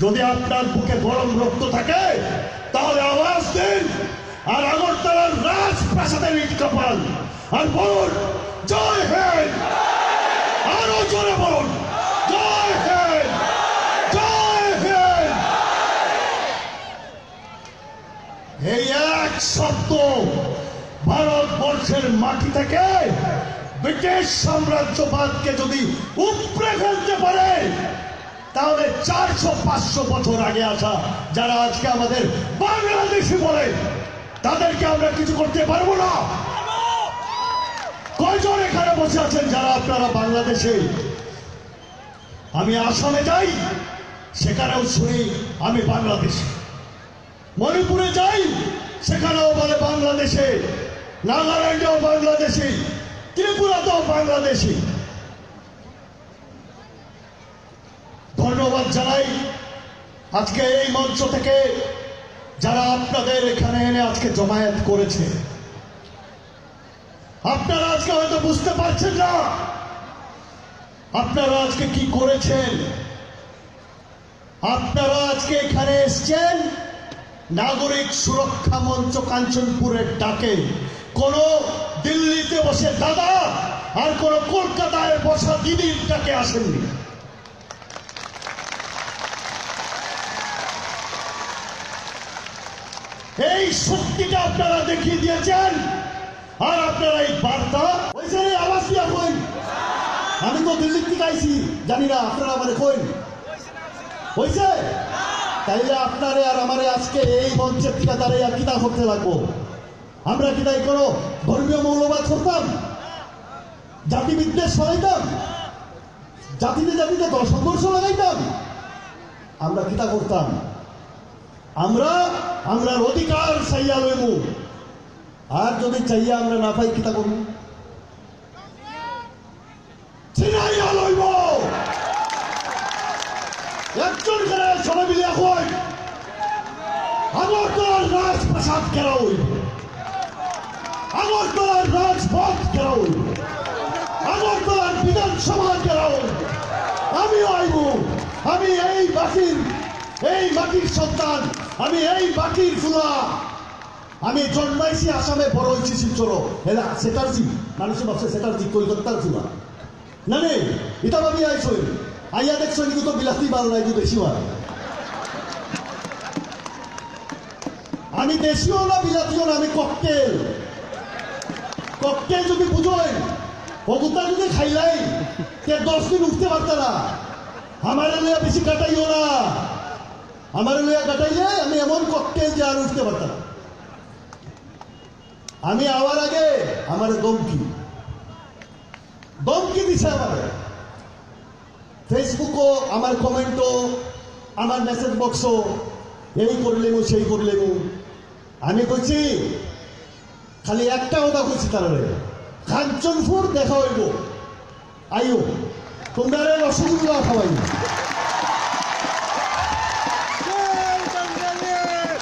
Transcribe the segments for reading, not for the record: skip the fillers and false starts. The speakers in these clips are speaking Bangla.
যদি আপনার বুকে গরম রক্ত থাকে তাহলে আওয়াজ দিন আর আগরতলার রাজপ্রাসাদের ইট কাঁপান আর বলুন জয় হিন্দ। আরো জোরে বলুন জয় হিন্দ, জয় হিন্দ। এই এক শব্দ ভারতবর্ষের মাটি থেকে ব্রিটিশ সাম্রাজ্যবাদকে যদি উপড়ে ফেলতে পারে তাহলে 400-500 বছর আগে আসা যারা আজকে আমাদের বাংলাদেশি বলে তাদেরকে আমরা কিছু করতে পারবো না। কয়জন এখানে বসে আছেন যারা আপনারা বাংলাদেশে? আমি আসামে যাই, সেখানেও শুনি আমি বাংলাদেশি। মণিপুরে যাই, সেখানেও বলে বাংলাদেশে। নাগাল্যান্ডেও বাংলাদেশি, ত্রিপুরাতেও বাংলাদেশি। ধন্যবাদ জানাই আজকে এই মঞ্চ থেকে যারা আপনাদের এখানে এনে আজকে জমায়েত করেছে। আপনারা আজকে হয়তো বুঝতে পারছেন না আপনারা আজকে কি করেছেন। আপনারা আজকে এখানে এসছেন নাগরিক সুরক্ষা মঞ্চ কাঞ্চনপুরের ডাকে। কোন দিল্লিতে বসে দাদা আর কোন কলকাতায় বসা দিদির ডাকে আসেননি। এই শক্তিটা আপনারা দেখিয়ে দিয়েছেন। আর আপনারা এই বার্তা ওইখানে আওয়াজ দিয়া কইন। আমি তো দিল্লি থেকে আইছি, জানি না আপনারা আমারে কইন হয়েছে। তাইলে আপনারে আর আমারে আজকে এই মঞ্চের থেকে দাঁড়িয়ে আর কিতা করতে লাগবো? আমরা কি তাই কোনো ধর্মীয় মৌলবাদ করতাম? জাতি বিদ্বেষ ছড়াইতাম? জাতিতে জাতিতে সংঘর্ষ লাগাইতাম? আমরা কিতা করতাম? আমরা অধিকার চাইয়া লইমু। আর যদি চাইয়া আমরা না পাই কিতা করব? ছিনাইয়া লইব। একজন করে সবাই মিলে এখন আগরতলার রাজপ্রাসাদ ঘেরাও হইব, আগরতলার রাজপথ ঘেরাও হইব, আগরতলার বিধানসভা ঘেরাও হইব। আমি আইব। আমি এই মাটির সন্তান, আমি এই মাটির ফুলা। আমি জন্মাইছি আসামে, বড় হয়েছি শিলচর। এরা সেটার্জি মানুষের ভাবছে সেটার্জি কলকাতার ফুলা না নেই। এটা ভাবি আইসো আইয়া দেখছো কিন্তু তো বিলাতি বাল নাই, দেশি হয়। আমি দেশিও না বিলাতিও না, আমি ককটেল। ককটেল যদি বুঝোই অগুতা যদি খাইলাই 10 দিন উঠতে পারত না। আমার লইয়া বেশি কাটাইও না। আমার লইয়া কাটাইলে আমি এমন ককটেল যে আর উঠতে পারতাম। আমি আওয়ার আগে আমার দমকি দিছে। আমার ফেসবুকও, আমার কমেন্টও, আমার মেসেজ বক্সও এই করলেমু সেই করলেমু। আমি কইছি খালি একটা কথা কইছি, তাহলে কাঞ্চনপুর দেখা হইব, আইও তোমরা রসগোল্লা খাওয়াই,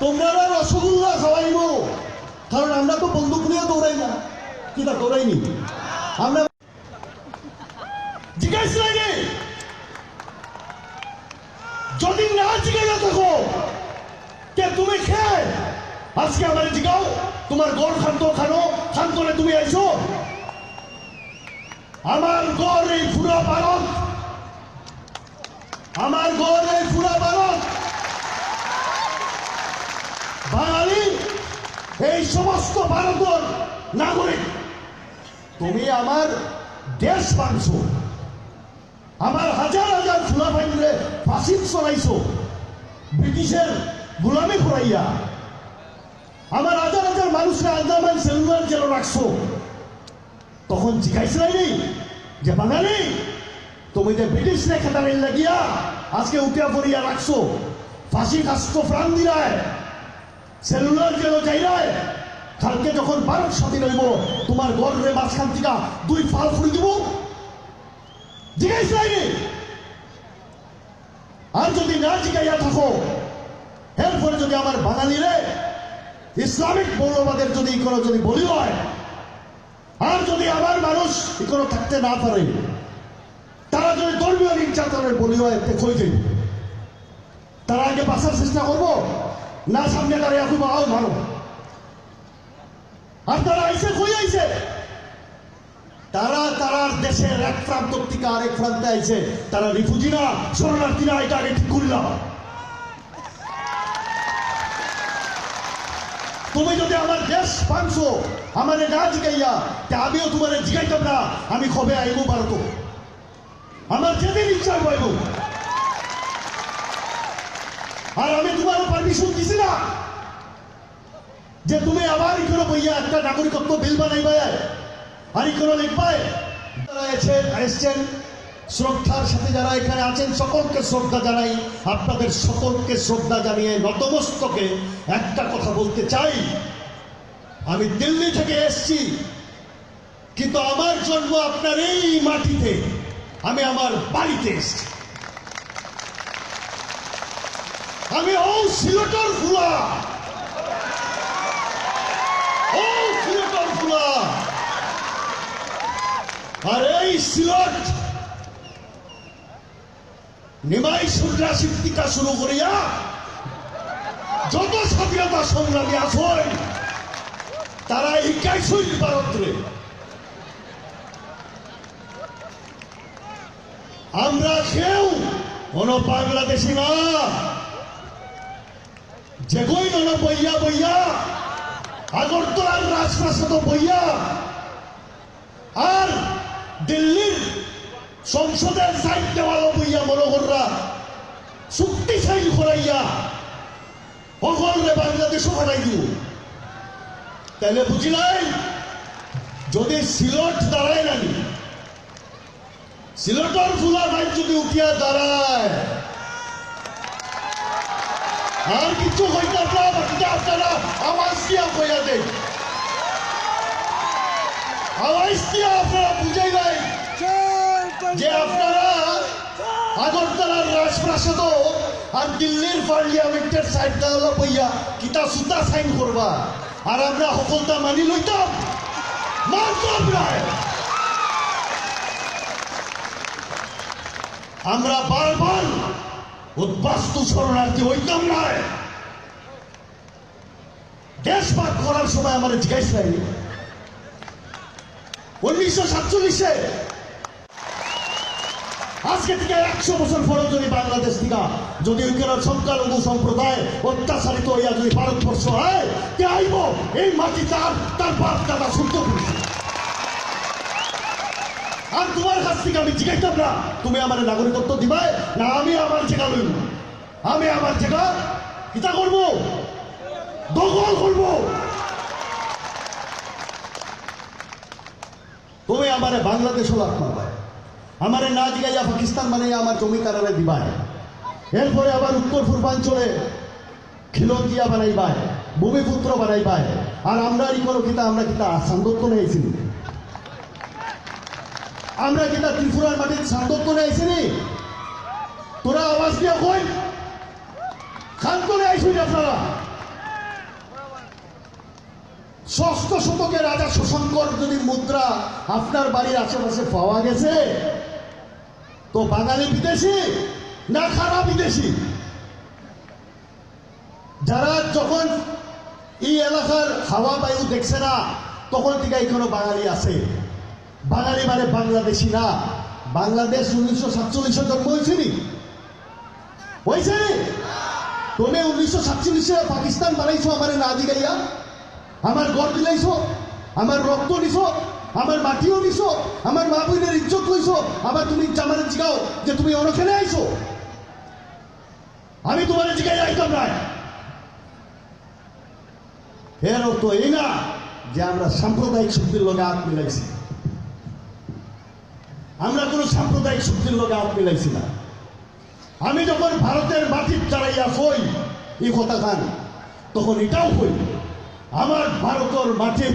তোমরা রসগোল্লা খাওয়াইব। কারণ আমরা তো বন্দুক নিয়ে দৌড়াই না, কিনা দৌড়াইনি আমরা। জিজ্ঞাসা লাগে যদি না জিজ্ঞাসা থাকো কে তুমি খেয়ে আজকে আমার জিগাও তোমার গড় খান করে তুমি আইছো। আমার গড় এই পুরা ভারত, আমার গড় এই পুরা ভারত। বাঙালি এই সমস্ত ভারতের নাগরিক। তুমি আমার দেশ ভাঙছো, আমার হাজার হাজার ফুলা ফাইলে ফাঁসির চড়াইছো ব্রিটিশের গোলামি করাইয়া। আমার হাজার হাজার মানুষকে আন্দামান সেলুলার জেল রাখছো। তখন জিজ্ঞাসা নেই যে বাঙালি তুমি যে ব্রিটিশ রেখাদারের লাগিয়া আজকে উঠিয়া পড়িয়া রাখছো, ফাঁসি খাসছো প্রাণ দিলায়, সেলুলার জেল যাইরায়। কালকে যখন ভারত স্বাধীন হইব তোমার গর্রে মাঝখান থেকে 2 ফাল ফুড়ি দিব। জিজ্ঞাসা নেই। আর যদি না জিজ্ঞাসা থাকো এরপরে যদি আমার বাঙালিরে ইসলামিক মৌলবাদের যদি কোনো যদি বলি হয়, আর যদি আমার মানুষ কোনো থাকতে না পারে, তারা যদি ধর্মীয় নির্যাতনের বলি হয় কই যাই, তারা বাঁচার চেষ্টা করবো না সামনে দাঁড়িয়ে আসবো আও মারো। আর তারা আইসে কই আইসে, তারা তারার দেশের এক প্রান্ত থেকে আরেক প্রান্তে আইছে। তারা রিফিউজি না, শরণার্থী না, এটা আগে ঠিক করলাম। তুমি যদি আমার দেশ ভাঙছো আমার না জিগাইয়া, আমিও তোমার জিগাইতাম না আমি কবে আইব ভারত। আমার যেদিন ইচ্ছা পাইব। আর আমি তোমার পারমিশন দিছি না যে তুমি আবার ইকোনো বইয়া একটা নাগরিকত্ব বিল বানাইবে আর ইকোনো লিখবাই। যারা এসেছেন শ্রদ্ধার সাথে, যারা এখানে আছেন সকলকে শ্রদ্ধা জানাই। আপনাদের সকলকে শ্রদ্ধা জানিয়ে নতমস্তকে একটা কথা বলতে চাই, আমি দিল্লি থেকে এসছি, কিন্তু আমার জন্ম আপনার এই মাটিতে, আমি আমার বাড়িতে এসছি। আমি ও সিলেটর ফুলা, ও সিলেটর ফুলা। আর এই সিলেট নিমাই সন্ত্রাসী টিকা শুরু করিয়া যত স্বাধীনতা সংগ্রামী আসেন তারা ইকাইছই ভারতরে। আমরা কেউ কোন বাংলাদেশি না, যে কই নন বইয়া বইয়া আগরতলার রাজপ্রাসাদ বইয়া আর দিল্লির সংসদের সাইড দেওয়ালো বইয়া মনোহররা চুক্তি সাইল করাইয়া সকলরে বাংলাদেশও পাঠাই দিব। তাহলে বুঝিলাই যদি সিলেট দাঁড়ায় নানি, সিলেটর ফুলা ভাই যদি উঠিয়া দাঁড়ায় আর কিছু হইতে বাকিটা আপনারা আওয়াজ দিয়া কইয়া দেন, আওয়াজ দিয়া আপনারা বুঝাই নাই যে আপনারা আগরতলার রাজপ্রাসাদ আর দিল্লির পার্লিয়ামেন্টের সাইড দেওয়ালা বইয়া কিতা সুতা সাইন করবা আর আমরা সকলটা মানি লইতাম। মানতাম না। আমরা বারবার উদ্বাস্তু শরণার্থী হইতাম না। দেশ ভাগ করার সময় আমার জিজ্ঞাসা হয়নি 1947-এ, আজকে থেকে 100 বছর পরে যদি বাংলাদেশ থেকে যদি ওইখানে সংখ্যালঘু সম্প্রদায় অত্যাচারিত হইয়া যদি ভারতবর্ষ হয়, কে আইব এই মাটি তার বাপ দাদা শুদ্ধ করেছে। আর তোমার কাছ থেকে আমি জিজ্ঞাসা না তুমি আমার নাগরিকত্ব দিবাই না আমি আমার জায়গা লইব। আমি আমার জায়গা কিতা করবো, দখল করবো। তুমি আমার বাংলাদেশ লাভ করবে, আমার না জিগাইয়া পাকিস্তান বানাইয়া আমার জমি কারারে দিবাই। এরপরে আবার উত্তর পূর্বাঞ্চলে খিলঞ্জিয়া বানাইবাই, ভূমিপুত্র বানাইবাই। আর আমরা কোনো কিতা আমরা কিতা সান্দত্য নিয়েছি, আমরা কিতা ত্রিপুরার মাটির সান্দত্য নিয়েছি নি। তোরা আওয়াজ দিয়া কই শান্ত নিয়েছি আপনারা। 6ষ্ঠ শতকে রাজা শশাঙ্কর যদি মুদ্রা আপনার বাড়ির আশেপাশে পাওয়া গেছে, তো বাঙালি বিদেশি না খারাপ বিদেশি? যারা যখন এই এলাকার হাওয়া বায়ু দেখছে না তখন থেকে এখানে বাঙালি আছে। বাঙালি মানে বাংলাদেশি না। বাংলাদেশ 1947-এ জন্ম হয়েছে নি, হয়েছে নি? তুমি 1947-এ পাকিস্তান বানাইছো আমার না দিগাইয়া, আমার ঘর দিলাইছো, আমার রক্ত নিছো, আমার মাটিও নিছো, আমার মা বোনের ইজ্জত লইছো। আবার তুমি জামানে জিগাও যে তুমি অনখানে আইছো, আমি তোমার জিগাই আইতাম না। এর অর্থ এই না যে আমরা সাম্প্রদায়িক শক্তির লগে হাত মিলাইছি। আমরা কোন সাম্প্রদায়িক শক্তির লগে হাত মিলাইছি না। আমি যখন ভারতের মাটির দাঁড়াইয়া হই এই কথা গান, তখন এটাও হই আমার ভারতের মাটির